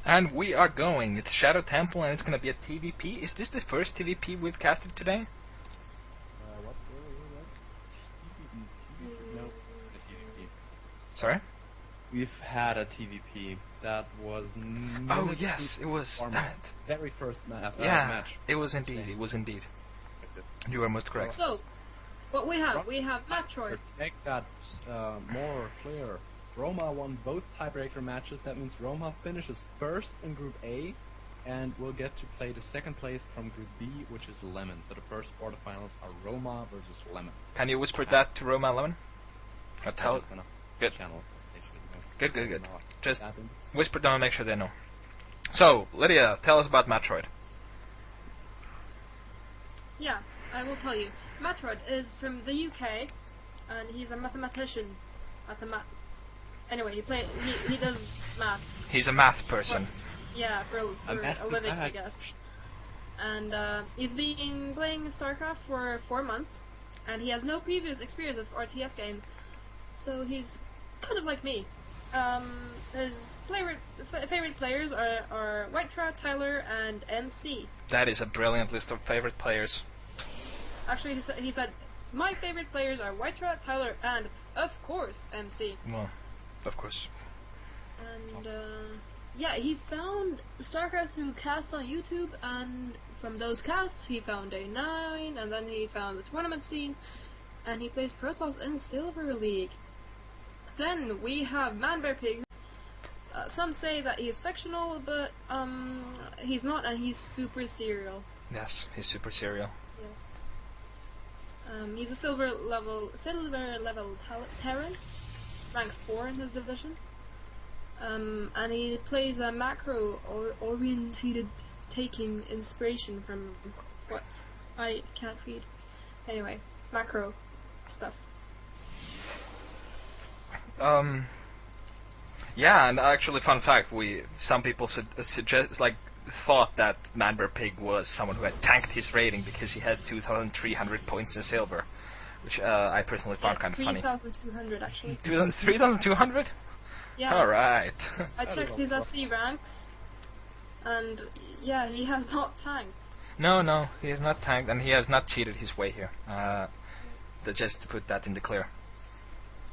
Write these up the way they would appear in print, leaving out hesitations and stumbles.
And we are going. It's Shadow Temple, and it's going to be a TVP. Is this the first TVP we've casted today? What? No, a TVP. Sorry? We've had a TVP. That was... Oh, yes, it was that. Very first match. It was indeed. It was indeed. You are most correct. So, what we have Matroid. To make that more clear, Roma won both tiebreaker matches. That means Roma finishes first in Group A, and will get to play the second place from Group B, which is Lemon. So the first quarterfinals are Roma versus Lemon. Can you whisper that to Roma Lemon? Or tell it? Good. Channel. Good. Just whisper them and make sure they know. So, Lydia, tell us about Matroid. Yeah, I will tell you. Matroid is from the UK, and he's a mathematician. Anyway, he does maths. He's a math person. Yeah, for a living, I guess. And he's been playing StarCraft for 4 months, and he has no previous experience of RTS games, so he's kind of like me. His favorite players are White Tyler, and MC. That is a brilliant list of favorite players. Actually, he said, my favorite players are White Tyler, and, of course, MC. Well, of course. And, yeah, he found StarCraft through casts on YouTube, and from those casts, he found A9, and then he found the tournament scene, and he plays Protoss in Silver League. Then we have ManBearPig. Some say that he's fictional, but he's not, and he's super serial. Yes, he's super serial. Yes. He's a silver level Terran, rank 4 in his division. And he plays a macro orientated, taking inspiration from what I can't read. Anyway, macro stuff. Yeah, and actually, fun fact: some people thought that ManBearPig was someone who had tanked his rating because he had 2,300 points in silver, which I personally found kind of funny. 3,200 actually. 3,200? Yeah. All right. I checked his SC ranks, and yeah, he has not tanked. No, he has not tanked, and he has not cheated his way here. Just to put that in the clear.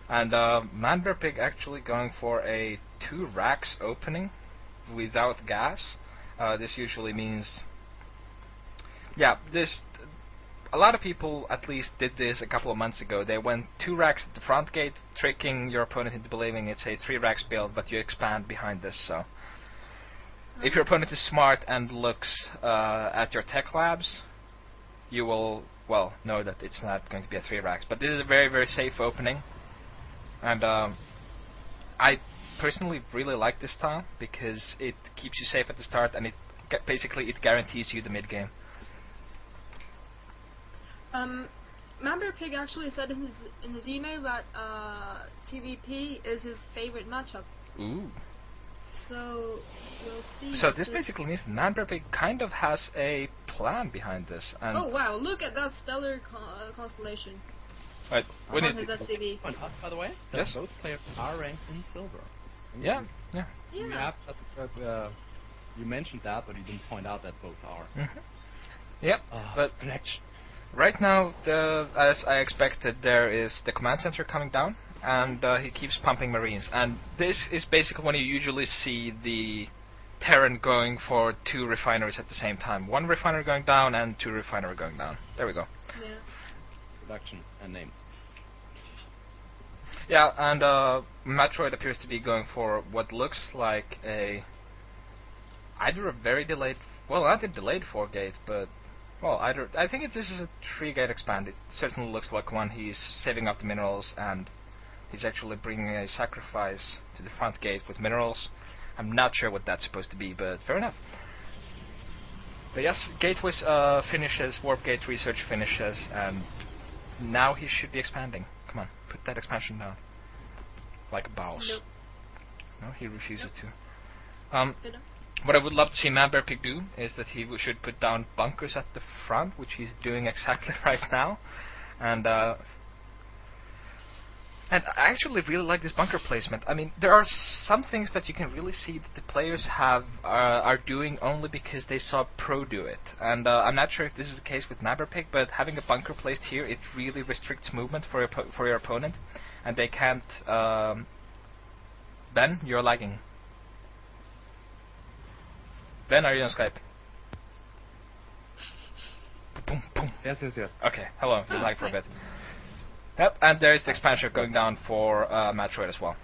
And ManBearPig actually going for a 2 racks opening without gas. This usually means, a lot of people at least did this a couple of months ago. They went 2 racks at the front gate, tricking your opponent into believing it's a 3 racks build, but you expand behind this. So if your opponent is smart and looks at your tech labs, you will know that it's not going to be a 3 racks. But this is a very, very safe opening. And I personally really like this style because it keeps you safe at the start, and it guarantees you the mid game. ManBearPig actually said in his email that TVP is his favorite matchup. Ooh. So we'll see. So this basically means ManBearPig kind of has a plan behind this. And oh wow! Look at that stellar constellation. Right, we on need his SCV. By the way, yes? Both players are ranked in silver. Yeah. You mentioned that, but you didn't point out that both are. Mm-hmm. Yep. But connection. Right now, as I expected, there is the command center coming down, and he keeps pumping Marines. And this is basically when you usually see the Terran going for 2 refineries at the same time. 1 refinery going down and 2 refinery going down. There we go. Yeah. Production and names. Yeah, and Matroid appears to be going for what looks like either a very delayed, not a delayed 4-gate, but I think this is a 3-gate expand. It certainly looks like one. He's saving up the minerals, and he's actually bringing a sacrifice to the front gate with minerals. I'm not sure what that's supposed to be, but fair enough. But yes, gateways finishes, warp gate research finishes, and now he should be expanding. Come on, put that expansion down. Like a boss. Nope. No, he refuses to. What I would love to see ManBearPig do is that he should put down bunkers at the front, which he's doing exactly right now. And And I actually really like this bunker placement. I mean, there are some things that you can really see that the players are doing only because they saw pro do it. And I'm not sure if this is the case with ManBearPig, but having a bunker placed here, it really restricts movement for your opponent, and they can't. Ben, you're lagging. Ben, are you on Skype? Boom, boom. Yes. Okay, hello. You lagged for a bit. Yep, and there is the expansion going down for matroid as well.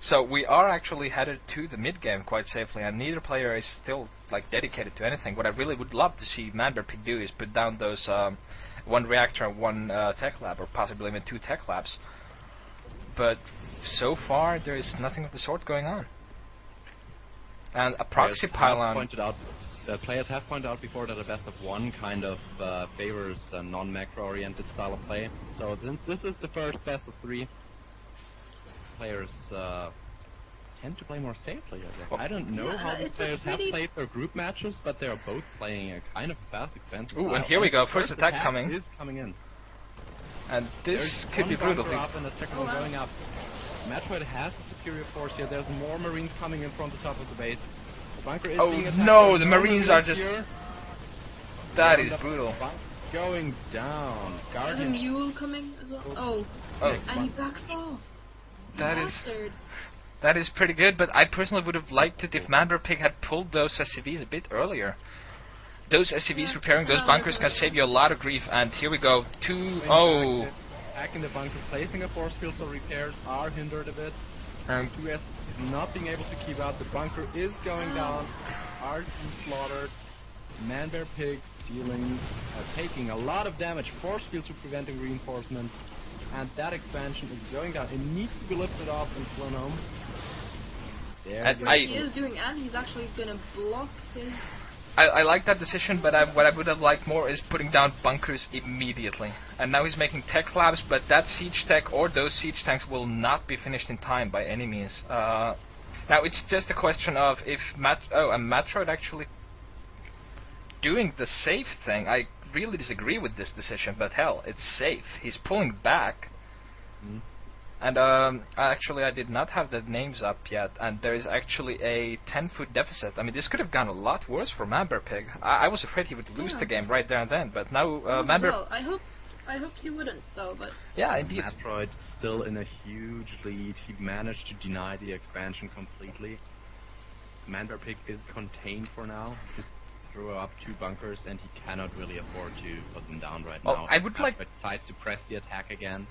So we are actually headed to the mid game quite safely, and neither player is still like dedicated to anything. What I really would love to see ManBearPig do is put down those one reactor and one tech lab, or possibly even 2 tech labs. But so far there is nothing of the sort going on. And a proxy pylon. The players have pointed out before that a best of one kind of favors a non-macro oriented style of play. So since this is the first best of 3, players tend to play more safely, I guess. I don't know how the players have played their group matches, but they are both playing a kind of fast, expensive style. And here we go, first attack coming. Is coming in. And this could be brutal. Up and the second one going up. Matroid has a superior force here. There's more Marines coming in from the top of the base. The bunker is being attacked. No, the Marines are just... Here. That is brutal. Going down. There's a mule coming as well. Oh. And he backs off. That is pretty good, but I personally would have liked it if ManBearPig had pulled those SCVs a bit earlier. Those SCVs repairing those bunkers can save you a lot of grief, and here we go. Attacking the bunker, placing a force field, so repairs are hindered a bit. 2S is not being able to keep out. The bunker is going down. RT slaughtered. ManBearPig taking a lot of damage. Force fields are preventing reinforcement. And that expansion is going down. It needs to be lifted off and flown home. He is doing, and he's actually going to block his... I like that decision, but what I would have liked more is putting down bunkers immediately. And now he's making tech labs, but that siege tech or those siege tanks will not be finished in time by any means. Now it's just a question of if Matroid actually doing the safe thing. I really disagree with this decision, but hell, it's safe. He's pulling back. And actually I did not have the names up yet, and there is actually a 10-foot deficit. I mean, this could have gone a lot worse for ManBearPig. I was afraid he would lose the game right there and then, but now well, I hoped he wouldn't, though, but... Yeah, indeed. Matroid still in a huge lead. He managed to deny the expansion completely. ManBearPig is contained for now. He threw up 2 bunkers, and he cannot really afford to put them down right now. I would like... decides to press the attack again.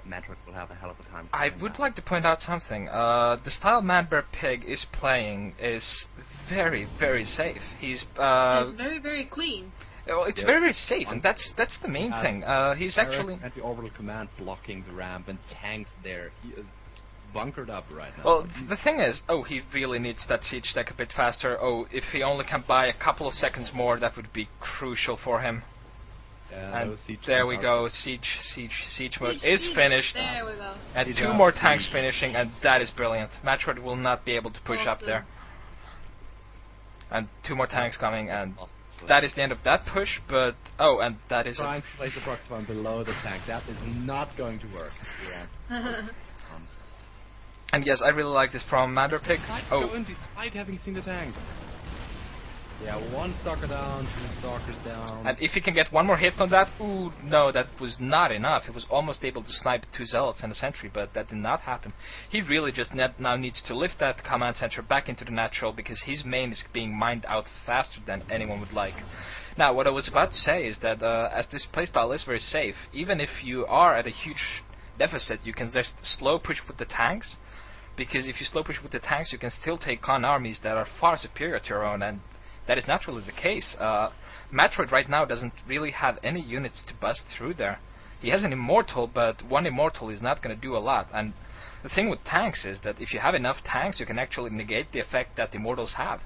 Matroid will have a hell of a time. I would like to point out something. The style ManBearPig is playing is very, very safe. He's it's very, very clean. Well, it's very, very safe, and that's the main thing. He's actually anti-orbital command blocking the ramp and tanks there. He is bunkered up right now. Well, the thing is, he really needs that siege tech a bit faster. If he only can buy a couple of seconds more, that would be crucial for him. And there we go, siege mode is finished. There we go. And 2 more tanks finishing, and that is brilliant. Matroid will not be able to push up there. And 2 more tanks coming, and that is the end of that push, but... and that is... Trying to place the proxy bomb below the tank. That is not going to work. And yes, I really like this from ManBearPig. Despite having seen the tank. Yeah, 1 stalker down, 2 stalkers down. And if he can get 1 more hit on that, no, that was not enough. He was almost able to snipe 2 zealots and a sentry, but that did not happen. He really just now needs to lift that command center back into the natural, because his main is being mined out faster than anyone would like. Now, what I was about to say is that as this playstyle is very safe, even if you are at a huge deficit, you can just slow push with the tanks, because if you slow push with the tanks, you can still take on armies that are far superior to your own, and that is not really the case. Matroid right now doesn't really have any units to bust through there. He has an immortal, but 1 immortal is not going to do a lot. And the thing with tanks is that if you have enough tanks, you can actually negate the effect that immortals have.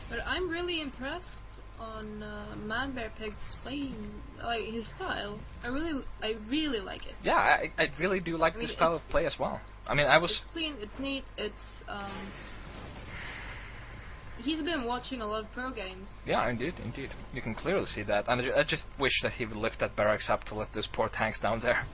But I'm really impressed on ManBearPig's playing, like his style. I really like it. Yeah, I really do like this style of play as well. I mean, It's clean, it's neat, it's he's been watching a lot of pro games. Yeah, indeed. You can clearly see that. And I just wish that he would lift that barracks up to let those poor tanks down there.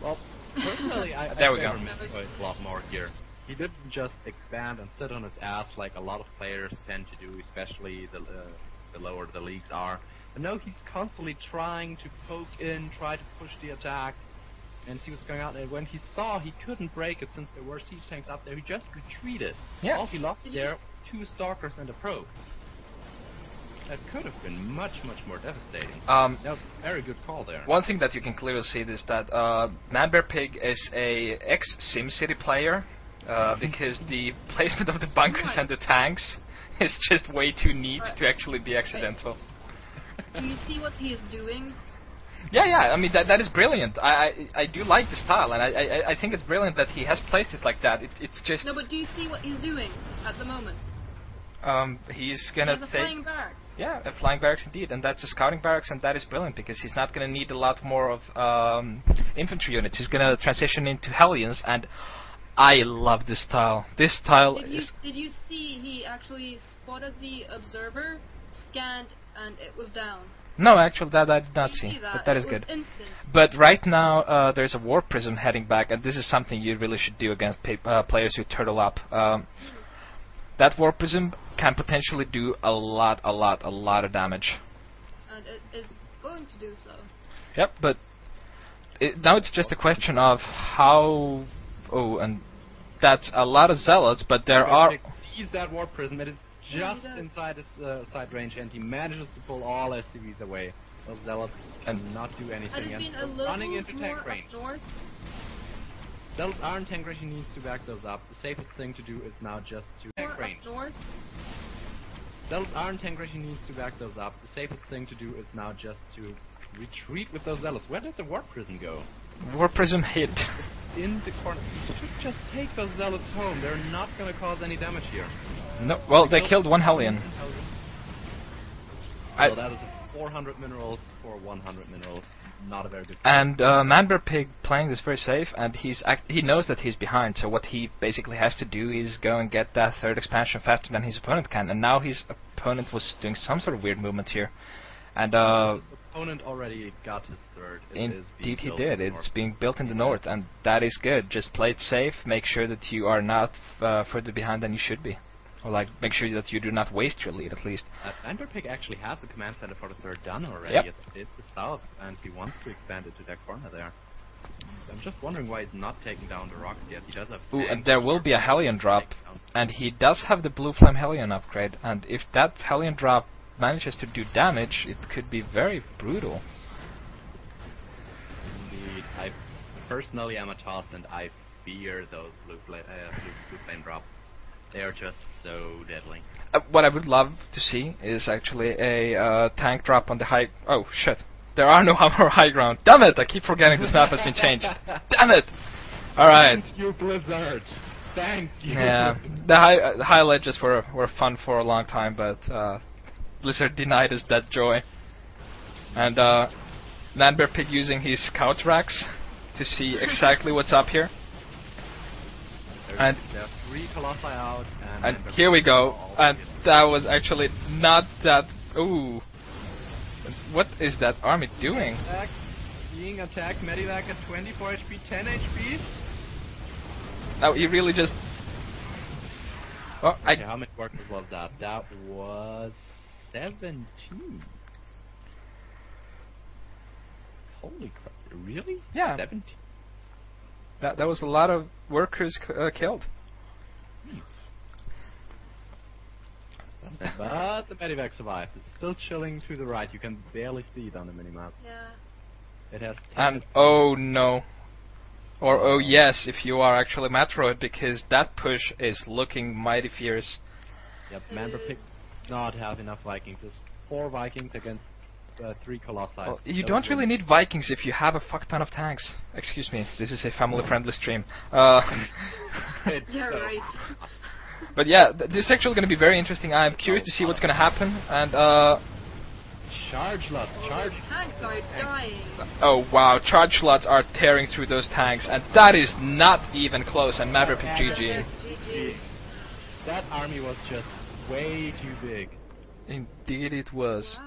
Well, personally, I There we go. favor Metroid a lot more here. He didn't just expand and sit on his ass like a lot of players tend to do, especially the lower the leagues are. But no, he's constantly trying to poke in, try to push the attack, and see what's going on. And when he saw he couldn't break it since there were siege tanks up there, he just retreated. Yeah. All he lost there, 2 stalkers and a probe. That could have been much, much more devastating. That was a very good call there. One thing that you can clearly see is that ManBearPig is a ex-SimCity player, because the placement of the bunkers and the tanks is just way too neat to actually be accidental. Do you see what he is doing? Yeah. I mean that is brilliant. I do like the style, and I think it's brilliant that he has placed it like that. It's just. No, but do you see what he's doing at the moment? He's gonna He has a take. flying barracks. Yeah, a flying barracks indeed, and that's a scouting barracks, and that is brilliant because he's not gonna need a lot more of infantry units. He's gonna transition into Hellions, and I love this style. This style is. Did you see he actually spotted the observer, scanned, and it was down? No, actually, that I did not Did you see. see that? But that It is was good. instant. But right now, there's a warp prism heading back, and this is something you really should do against players who turtle up. That warp prism can potentially do a lot of damage. And it is going to do so. Yep, but now it's just a question of how. Oh, and that's a lot of zealots, but there are. Sees that warp prism. It is just inside his side range, and he manages to pull all SCVs away. Those zealots and not do anything. Had it been a and little running into more tank range. up north? Zealots are in tank range. He needs to back those up. The safest thing to do is now just to More tank up range. north? Zealots are in tank range. He needs to back those up. The safest thing to do is now just to retreat with those zealots. Where did the warp prism go? Warp prism hit. In the corner. You should just take those zealots home. They're not going to cause any damage here. No, well, they killed one Hellion. So that is 400 minerals for 100 minerals. Not a very good. And ManBearPig playing this very safe, and he knows that he's behind. So what he basically has to do is go and get that third expansion faster than his opponent can. And now his opponent was doing some sort of weird movement here, and opponent already got his third. Indeed he did. It's being built in the north, and that is good. Just play it safe. Make sure that you are not further behind than you should be. Or like, make sure that you do not waste your lead, at least. ManBearPig actually has the command center for the third done already. Yep. It's the south, and he wants to expand it to that corner there. I'm just wondering why he's not taking down the rocks yet. He does have. Ooh, and there will be a Hellion drop, and he does have the Blue Flame Hellion upgrade, and if that Hellion drop manages to do damage, it could be very brutal. Indeed, I personally am a toss, and I fear those blue flame drops. They are just so deadly. What I would love to see is actually a tank drop on the high. Oh shit! There are no more high ground. Damn it! I keep forgetting this map has been changed. Damn it! All right. Thank you, Blizzard. Thank you. Yeah, the high ledges were fun for a long time, but Blizzard denied us that joy. And ManBearPig using his scout racks to see exactly what's up here. And there are 3 colossi out, and here we go. And that was actually not that. Ooh, what is that army doing? Being attacked, Medivac at 24 HP, 10 HP. Now he really just. Oh, okay, how many workers was that? That was 17. Holy crap! Really? Yeah. 17. That was a lot of workers killed. But the Medivac survived. It's still chilling to the right. You can barely see it on the minimap. Yeah. It has. And oh no. Or oh yes, if you are actually matroid, because that push is looking mighty fierce. Yep, ManBearPig does not have enough Vikings. There's 4 Vikings against 3 colossi. Well, you don't really need Vikings if you have a fuck ton of tanks. Excuse me, this is a family-friendly stream. Yeah, right. But yeah, this is actually going to be very interesting. I'm curious to see what's going to happen. And charge lots, charge. The tanks are dying. Oh wow, charge slots are tearing through those tanks, and that is not even close. And ManBearPig GG. GG. That army was just way too big. Indeed it was. Wow.